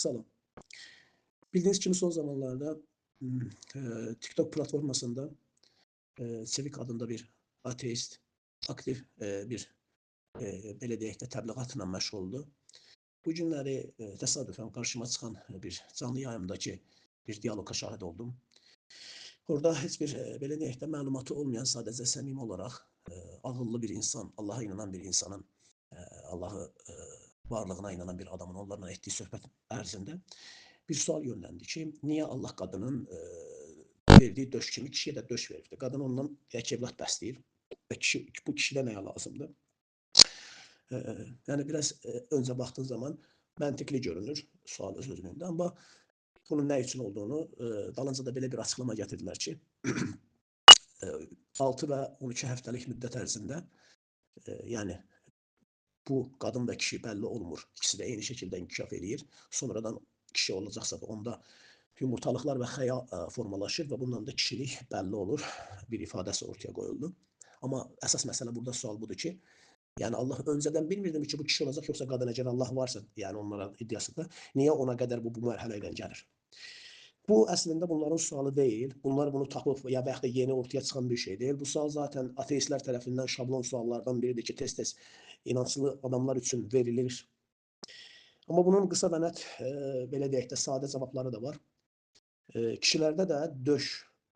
Salam. Bildiğiniz kimi son zamanlarda TikTok platformasında Sevik adında bir ateist, aktif bir belə deyək də təbliğatla məşğul oldu. Bu günləri təsadüfən qarşıma çıxan bir canlı yayımdakı bir diyaloqa şahid oldum. Orada heç bir belə deyək də məlumatı olmayan, sadəcə səmimi olaraq ağıllı bir insan, Allaha inanan bir insanın, Allahı varlığına inanan bir adamın onlarla etdiyi söhbət ərzində bir sual yönləndi ki, niyə Allah qadının verdiyi döş kimi kişiyə də döş veribdir? Qadın ondan evlat bəsləyir və bu kişidə nəyə lazımdır? Yəni biraz öncə baxdığın zaman məntiqli görünür sual öz özlüyündə, amma bunun nə üçün olduğunu dalınca da belə bir açıqlama gətirdilər ki, 6 və 12 həftəlik müddət ərzində yəni bu qadın və kişi bəlli olmur. İkisi də eyni şəkildə inkişaf eləyir. Sonradan kişi olacaqsa da onda yumurtalıqlar və xəya formalaşır və bundan da kişilik bəlli olur. Bir ifadəsi ortaya qoyuldu. Amma əsas məsələ burada sual budur ki, yəni Allah öncədən bilmirdim ki, bu kişi olacaq yoxsa qadın, əgər Allah varsa, yəni onların iddiasında, niyə ona qədər bu mərhələ ilə gəlir? Bu əslində bunların sualı deyil. Bunlar bunu tapıb ya da yeni ortaya çıxan bir şey deyil. Bu sual zaten ateistlər tərəfindən şablon suallardan biridir ki, tez-tez inançlı adamlar üçün verilir. Amma bunun qısa və net, belə deyək də, sadə cavabları da var. Kişilərdə də döş,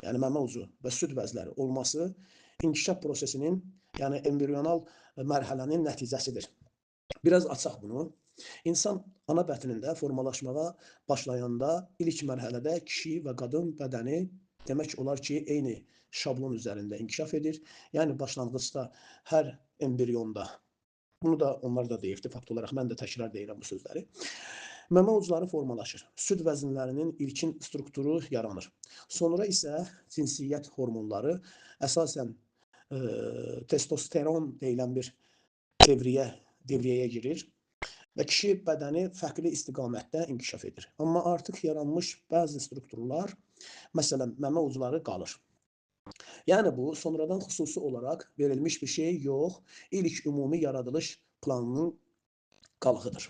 yəni məmə ucu və süd vəzləri olması inkişaf prosesinin, yəni embrional mərhələnin nəticəsidir. Biraz açaq bunu. İnsan ana bətnində formalaşmağa başlayanda ilk mərhələdə kişi və qadın bədəni demək olar ki, eyni şablon üzərində inkişaf edir. Yəni başlanğıcda hər embrionda, bunu da onlar da deyibdi fakt olaraq, mən də təkrar deyirəm bu sözləri. Məmə ucları formalaşır. Süd vəzinlərinin ilkin strukturu yaranır. Sonra isə cinsiyyət hormonları əsasən testosteron deyilən bir devriyəyə girir və kişi bədəni fərqli istiqamətdə inkişaf edir. Amma artıq yaranmış bəzi strukturlar, məsələn, məmə ucları qalır. Yəni bu, sonradan xüsusi olaraq verilmiş bir şey yox, ilk ümumi yaradılış planının qalıqıdır.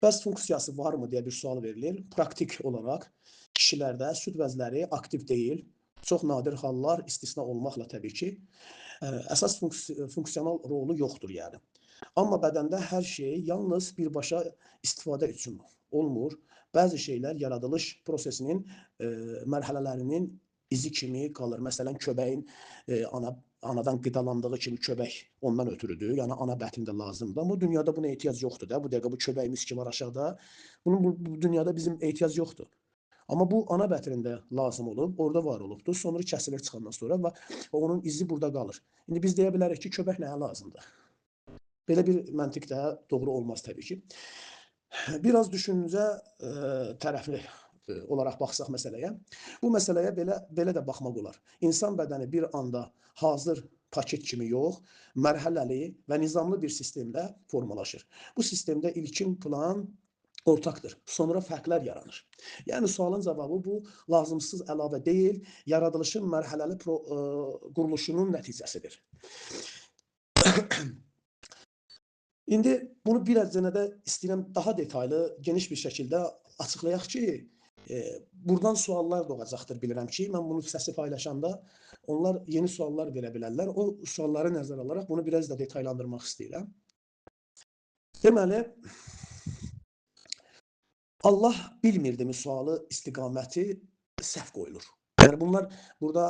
Bəs funksiyası varmı deyə bir sual verilir. Praktik olaraq kişilərdə süd vəzləri aktiv deyil, çox nadir hallar istisna olmaqla təbii ki, əsas funksional rolu yoxdur yəni. Amma bədəndə hər şey yalnız birbaşa istifadə üçün olmur. Bəzi şeylər yaradılış prosesinin mərhələlərinin izi kimi qalır. Məsələn, köbəyin anadan qidalandığı kimi köbək ondan ötürüdür. Yəni ana bətndə lazımdır. Amma dünyada buna ehtiyac yoxdur da. Bu dəqiqə bu köbəyimiz ki var aşağıda. Bunun bu dünyada bizim ehtiyac yoxdur. Amma bu ana bətnində lazım olub, orada var olubdur. Sonra kəsilir çıxandan sonra və onun izi burada qalır. İndi biz deyə bilərik ki, köbək nəyə lazımdır? Belə bir məntiq də doğru olmaz təbii ki. Biraz düşüncə tərəfli olaraq baxsaq məsələyə, bu məsələyə belə də baxmaq olar. İnsan bədəni bir anda hazır paket kimi yox, mərhələli və nizamlı bir sistemdə formalaşır. Bu sistemdə ilkin plan ortaqdır. Sonra fərqlər yaranır. Yəni sualın cavabı bu lazımsız əlavə deyil, yaradılışın mərhələli quruluşunun nəticəsidir. İndi bunu bir əzənə də istəyirəm daha detaylı, geniş bir şəkildə açıqlayaq ki, buradan suallar doğacaqdır bilirəm ki, mən bunu səsi paylaşanda onlar yeni suallar verə bilərlər. O sualları nəzərə alaraq bunu biraz da detaylandırmaq istəyirəm. Deməli, Allah bilmirdimi sualı istiqaməti səhv qoyulur. Yəni bunlar burada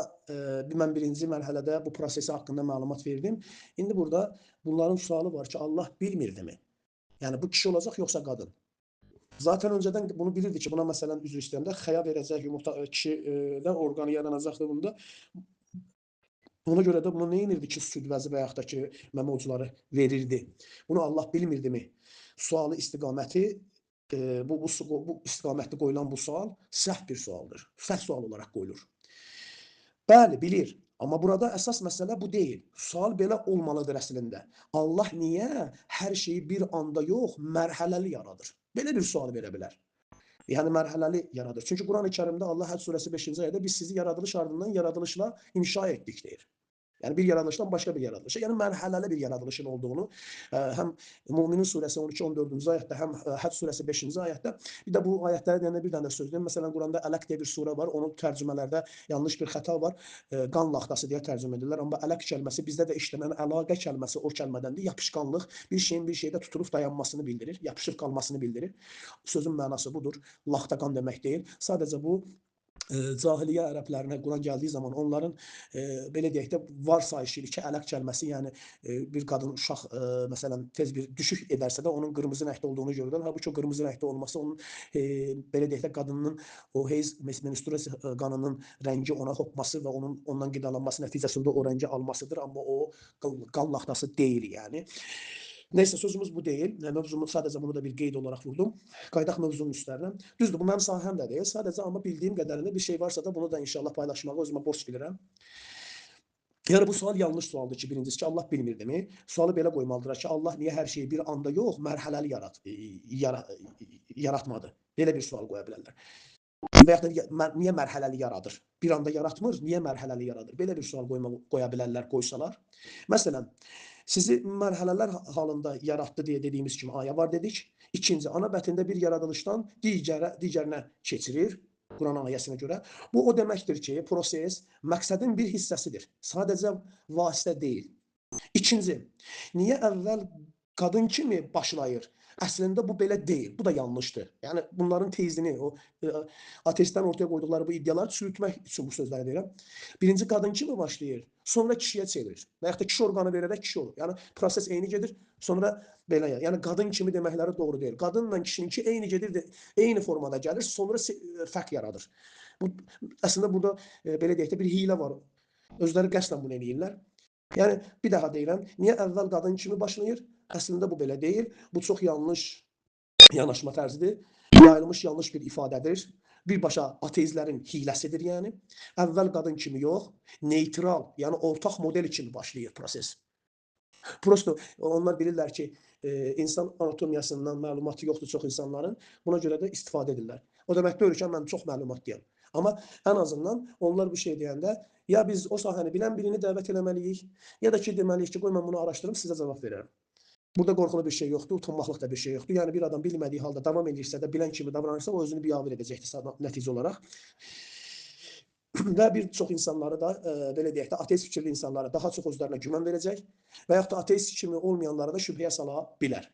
mən birinci mərhələdə bu prosesi haqqında məlumat verdim. İndi burada bunların sualı var ki, Allah bilmirdimi? Yəni bu kişi olacaq yoxsa qadın? Zaten öncədən bunu bilirdi ki, buna məsələn üzr istəyəndə xəya verəcək, yumurta kişidə orqanı yaranacaqdır bunda. Ona görə də bunu nə edirdi ki, süd vəzi və yaxud da ki, məmə ucları verirdi. Bunu Allah bilmirdimi? Sualı istiqaməti bu istiqamətdə qoyulan bu sual səhv bir sualdır. Səhv sual olaraq qoyulur. Bəli, bilir. Amma burada əsas məsələ bu deyil. Sual belə olmalıdır əslində. Allah niyə hər şeyi bir anda yox, mərhələli yaradır? Belə bir sual verə bilər. Yəni mərhələli yaradır. Çünki Quran-ı Kərimdə Allah Həd surəsi 5-ci ayədə biz sizi yaradılış ardından yaradılışla inşa etdik deyir. Yəni bir yaradılışdan başqa bir yaradılışa, yəni mərhələli bir yaradılışın olduğunu həm Müminin surəsi 12-14-cü ayətdə, həm Həd surəsi 5-ci ayətdə, bir də bu ayətlərə deyəndə bir dənə söz deyim. Məsələn, Quranda ələq deyə bir surə var, onun tərcümələrdə yanlış bir xəta var. Qan laxtası deyə tərcümə edirlər, amma ələq kəlməsi bizdə də işlənən əlaqə kəlməsi o kəlmədəndir. Yapışqanlıq, bir şeyin bir şeydə tutulub dayanmasını bildirir, yapışıb qalmasını bildirir. Sözün mənası budur. Laxta qan demək deyil. Sadəcə bu cahiliyyə ərəblərinə Quran gəldiyi zaman onların belə deyək də varsayışı idi ki, ələq kəlməsi, yəni bir qadın uşaq məsələn tez bir düşük edərsə də onun qırmızı rəngdə olduğunu görürlər. Halbuki o qırmızı rəngdə olması onun belə deyək də qadının o heyz menstruasiya qanının rəngi ona hopması və onun ondan qidalanması nəticəsində o rəngi almasıdır, amma o qan laxtası deyil yəni. Neysə, sözümüz bu deyil. Mövzumu sadəcə bunu da bir qeyd olaraq vurdum. Qaydaq mövzunun üstlərinə. Düzdür, bu mənim sahəm də deyil. Sadəcə amma bildiyim qədərində bir şey varsa da bunu da inşallah paylaşmağı özümə borc bilirəm. Yəni bu sual yanlış sualdır ki, birincisi ki, Allah bilmirdimi? Sualı belə qoymalıdırlar ki, Allah niyə hər şeyi bir anda yox, mərhələli yaratmadı? Belə bir sual qoya bilərlər. Və yaxud da niyə mərhələli yaradır? Bir anda yaratmır, niyə mərhələli yaradır? Belə bir sual qoya bilərlər, qoysalar. Məsələn, sizi mərhələlər halında yaratdı deyə dediyimiz kimi ayə var dedik. İkinci, ana bətndə bir yaradılışdan digərinə keçirir. Quran ayəsinə görə. Bu o deməkdir ki, proses məqsədin bir hissəsidir. Sadəcə vasitə deyil. İkinci, niyə əvvəl qadın kimi başlayır? Əslində bu belə deyil. Bu da yanlışdır. Yəni bunların tezini, o ateistlərin ortaya qoyduqları bu iddiaları çürütmək üçün bu sözləri deyirəm. Birinci qadın kimi başlayır, sonra kişiyə çevirir. Və yaxud da kişi orqanı verərək kişi olur. Yəni proses eyni gedir, sonra belə yəni qadın kimi deməkləri doğru deyil. Qadınla kişininki eyni gedir, eyni formada gəlir, sonra fərq yaradır. Bu əslində burada belə deyək də bir hiylə var. Özləri qəsdən bunu eləyirlər. Yəni bir daha deyirəm, niyə əvvəl qadın kimi başlayır? Əslində bu belə deyil. Bu çox yanlış yanaşma tərzidir. Yayılmış yanlış bir ifadədir. Birbaşa ateizlərin hiləsidir yəni. Əvvəl qadın kimi yox, neytral, yəni ortaq model kimi başlayır proses. Prosto onlar bilirlər ki, insan anatomiyasından məlumatı yoxdur çox insanların. Buna görə də istifadə edirlər. O demək deyil ki, mən çox məlumatlıyam. Amma ən azından onlar bir şey deyəndə ya biz o sahəni bilən birini dəvət eləməliyik, ya da ki, deməliyik ki, qoy mən bunu araşdırım, sizə cavab verərəm. Burada qorxulu bir şey yoxdur, utanmaqlıq da bir şey yoxdur. Yəni bir adam bilmədiyi halda davam edirsə də, bilən kimi davranırsa, o özünü biabır edəcəkdir nəticə olaraq. Və bir çox insanları da belə deyək də ateist fikirli insanlara daha çox özlərinə güvən verəcək və yaxud da ateist kimi olmayanlara da şübhəyə sala bilər.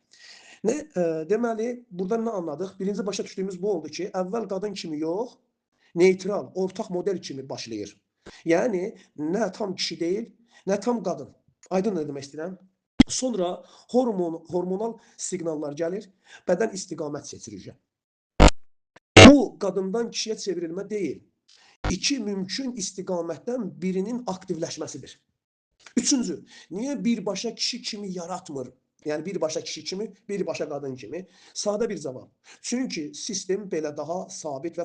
Deməli, buradan nə anladıq? Birinci başa düşdüyümüz bu oldu ki, əvvəl qadın kimi yox, neytral, ortaq model kimi başlayır. Yəni, nə tam kişi deyil, nə tam qadın. Aydın nə demək istəyirəm? Sonra hormonal siqnallar gəlir, bədən istiqamət seçir. Bu, qadından kişiyə çevrilmə deyil. İki mümkün istiqamətdən birinin aktivləşməsidir. Üçüncü, niyə birbaşa kişi kimi yaratmır? Yəni birbaşa kişi kimi, birbaşa qadın kimi. Sadə bir cavab. Çünki sistem belə daha sabit və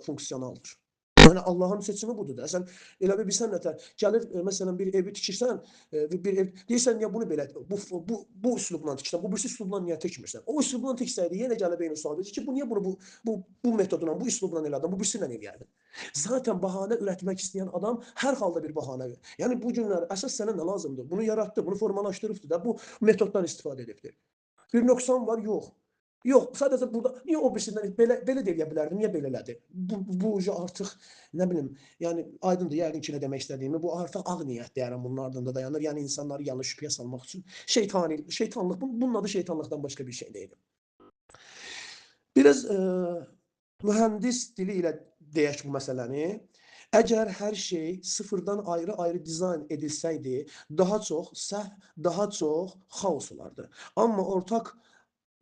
funksionaldır. Yəni Allahın seçimi budur da. Sən elə bilsən nətər gəlir məsələn bir evi tikirsən, bir ev deyirsən niyə bunu belə bu üslubla tikirsən, bu birisi üslubla niyə tikmirsən? O üslubla tiksəydi yenə gəlib eyni sual verir ki, bu niyə bunu bu metodla, bu üslubla elədin, bu birisi ilə eləyərdin? Zaten bahanə ürətmək istəyən adam hər halda bir bahanə verir. Yəni bu günlər əsas sənə nə lazımdır? Bunu yaratdı, bunu formalaşdırıbdı da, bu metoddan istifadə edibdir. Bir nöqsan var, yox. Yox, sadəcə burada niyə o birisindən belə də eləyə bilərdi, niyə belə elədi? Bu artıq nə bilim, yəni aydındır yəqin ki nə demək istədiyimi. Bu artıq ağ niyyət deyərəm bunun ardında dayanır. Yəni insanları yanlış şübhəyə salmaq üçün şeytanlıq, bunun adı şeytanlıqdan başqa bir şey deyil. Biraz mühəndis dili ilə deyək bu məsələni. Əgər hər şey sıfırdan ayrı-ayrı dizayn edilsəydi, daha çox səhv, daha çox xaos olardı. Amma ortaq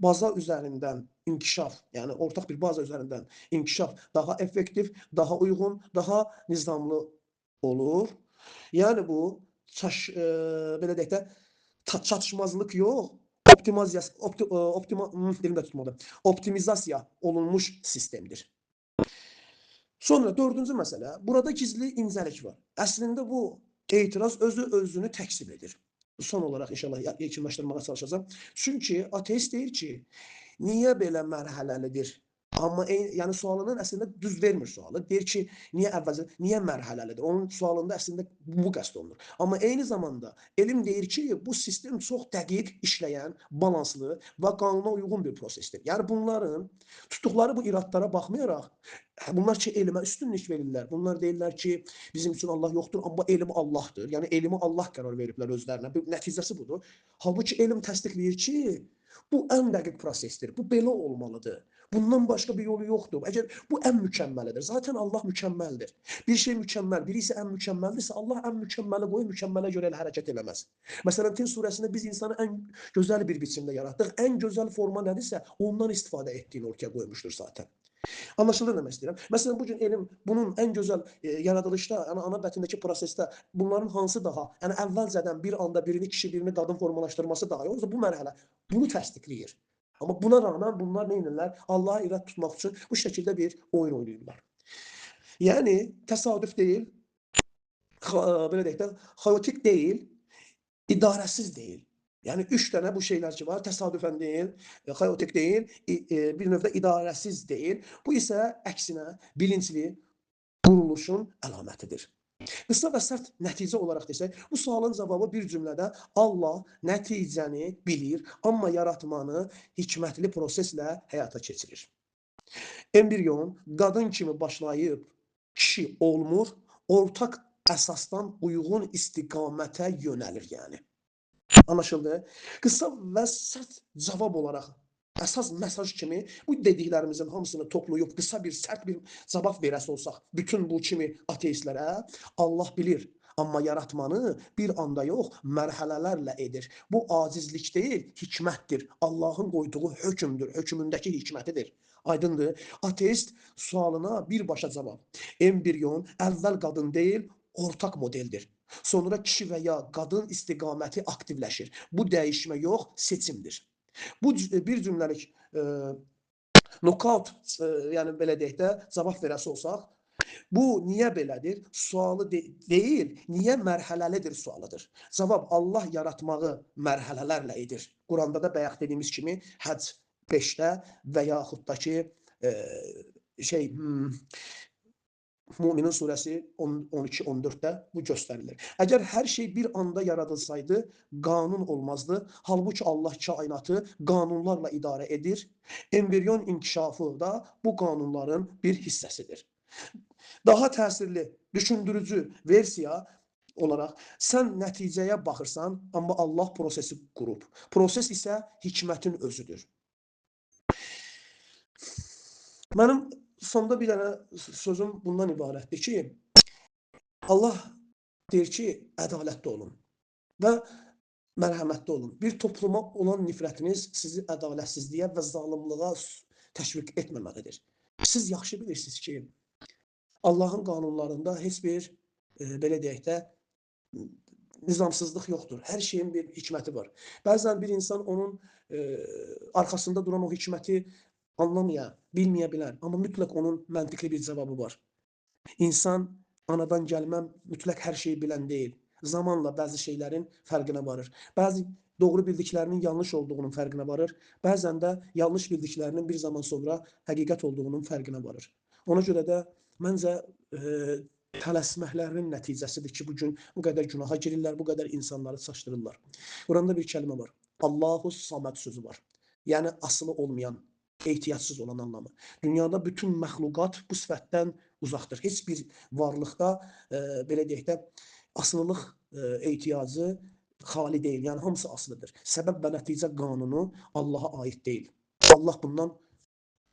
baza üzərindən inkişaf, yəni ortaq bir baza üzərindən inkişaf daha effektiv, daha uyğun, daha nizamlı olur. Yəni bu belə deyək də çatışmazlıq yox, optimizasiya olunmuş sistemdir. Sonra dördüncü məsələ, burada gizli incəlik var. Əslində bu etiraz özünü təkzib edir. Son olaraq inşallah yekunlaşdırmağa çalışacağam. Çünki ateist deyir ki, niyə belə mərhələlidir Amma yəni sualının əslində düz vermir sualı. Deyir ki, niyə əvvəlcə, niyə mərhələlidir? Onun sualında əslində bu qəsd olunur. Amma eyni zamanda elm deyir ki, bu sistem çox dəqiq işləyən, balanslı və qanuna uyğun bir prosesdir. Yəni bunların tutduqları bu iradlara baxmayaraq, bunlar ki, elmə üstünlük verirlər. Bunlar deyirlər ki, bizim üçün Allah yoxdur, amma elm Allahdır. Yəni elmi Allah qərar veriblər özlərinə. Nəticəsi budur. Halbuki elm təsdiqləyir ki, bu ən dəqiq prosesdir. Bu belə olmalıdır. Bundan başqa bir yolu yoxdur. Əgər bu ən mükəmməlidir. Zaten Allah mükəmməldir. Bir şey mükəmməl, biri isə ən mükəmməldirsə, Allah ən mükəmməli qoyub, mükəmmələ görə elə hərəkət eləməz. Məsələn, Tin surəsində biz insanı ən gözəl bir biçimdə yaratdıq. Ən gözəl forma nədirsə, ondan istifadə etdiyini ortaya qoymuşdur zaten. Anlaşılır demək istəyirəm. Məsələn, bu gün elm bunun ən gözəl yaradılışda, yəni ana bətndəki prosesdə bunların hansı daha, yəni əvvəlcədən bir anda birini kişi, birini qadın formalaşdırması daha yoxsa bu mərhələ bunu təsdiqləyir. Amma buna rağmen bunlar nə edirlər? Allah'a irad tutmaq üçün bu şəkildə bir oyun oynayırlar. Yəni təsadüf deyil, belə deyək də, xaotik deyil, idarəsiz deyil. Yəni üç dənə bu şeylər ki var, təsadüfən deyil, xaotik deyil, bir növdə idarəsiz deyil. Bu isə əksinə bilinçli quruluşun əlamətidir. Qısa və sərt nəticə olaraq desək, bu sualın cavabı bir cümlədə Allah nəticəni bilir, amma yaratmanı hikmətli proseslə həyata keçirir. Embrion qadın kimi başlayıb kişi olmur, ortaq əsasdan uyğun istiqamətə yönəlir yəni. Anlaşıldı? Qısa və sərt cavab olaraq əsas mesaj kimi bu dediklərimizin hamısını toplayıb qısa bir sərt bir cavab verəsi olsaq bütün bu kimi ateistlərə Allah bilir. Amma yaratmanı bir anda yox, mərhələlərlə edir. Bu acizlik deyil, hikmətdir. Allahın qoyduğu hökmdür, hökmündəki hikmətidir. Aydındır? Ateist sualına birbaşa cavab. Embrion əvvəl qadın deyil, ortaq modeldir. Sonra kişi və ya qadın istiqaməti aktivləşir. Bu dəyişmə yox, seçimdir. Bu bir cümləlik nokaut, yəni belə deyək də, cavab verəsi olsaq, bu niyə belədir? Sualı deyil, niyə mərhələlidir sualıdır. Cavab Allah yaratmağı mərhələlərlə edir. Quranda da bayaq dediyimiz kimi Həcc 5-də və yaxud da ki Müminin surəsi 12-14-də bu göstərilir. Əgər hər şey bir anda yaradılsaydı, qanun olmazdı. Halbuki Allah kainatı qanunlarla idarə edir. Embrion inkişafı da bu qanunların bir hissəsidir. Daha təsirli, düşündürücü versiya olaraq sən nəticəyə baxırsan, amma Allah prosesi qurub. Proses isə hikmətin özüdür. Mənim sonda bir dənə sözüm bundan ibarətdir ki, Allah deyir ki, ədalətli olun və mərhəmətli olun. Bir topluma olan nifrətiniz sizi ədalətsizliyə və zalımlığa təşviq etməməlidir. Siz yaxşı bilirsiniz ki, Allahın qanunlarında heç bir, belə deyək də, nizamsızlıq yoxdur. Hər şeyin bir hikməti var. Bəzən bir insan onun arxasında duran o hikməti anlamaya, bilməyə bilər. Amma mütləq onun məntiqli bir cavabı var. İnsan anadan gəlmə mütləq hər şeyi bilən deyil. Zamanla bəzi şeylərin fərqinə varır. Bəzi doğru bildiklərinin yanlış olduğunun fərqinə varır. Bəzən də yanlış bildiklərinin bir zaman sonra həqiqət olduğunun fərqinə varır. Ona görə də məncə tələsməklərinin nəticəsidir ki, bugün bu qədər günaha girirlər, bu qədər insanları çaşdırırlar. Quranda bir kəlmə var. Allahu Saməd sözü var. Yəni asılı olmayan, ehtiyacsız olan anlamı. Dünyada bütün məxluqat bu sifətdən uzaqdır. Heç bir varlıqda, belə deyək də, asılılıq ehtiyacı xali deyil. Yəni hamısı asılıdır. Səbəb və nəticə qanunu Allaha aid deyil. Allah bundan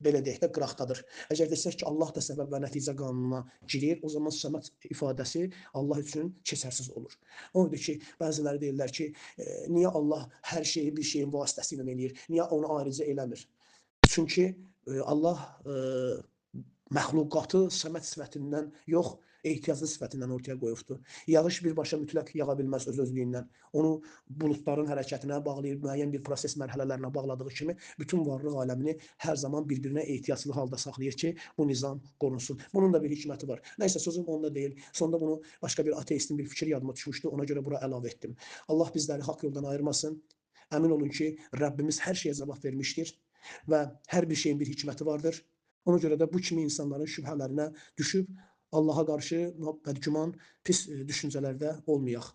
belə deyək də qıraqdadır. Əgər desək ki, Allah da səbəb və nəticə qanununa girir, o zaman səməd ifadəsi Allah üçün keçərsiz olur. Odur ki, bəziləri deyirlər ki, niyə Allah hər şeyi bir şeyin vasitəsilə eləyir, niyə onu ayrıca eləmir? Çünki Allah məxluqatı səməd sifətindən yox, ehtiyaclı sifətindən ortaya qoyubdur. Yağış birbaşa mütləq yağa bilməz öz-özlüyündən. Onu buludların hərəkətinə bağlayır, müəyyən bir proses mərhələlərinə bağladığı kimi bütün varlıq aləmini hər zaman bir-birinə ehtiyaclı halda saxlayır ki, bu nizam qorunsun. Bunun da bir hikməti var. Nəysə, sözüm onda deyil. Sonda bunu başqa bir ateistin bir fikri yadıma düşmüşdü, ona görə bura əlavə etdim. Allah bizləri haqq yoldan ayırmasın. Əmin olun ki, Rəbbimiz hər şeyə cavab vermişdir və hər bir şeyin bir hikməti vardır. Ona görə də bu kimi insanların şübhələrinə düşüb Allaha qarşı bədgüman, pis düşüncələrdə olmayaq.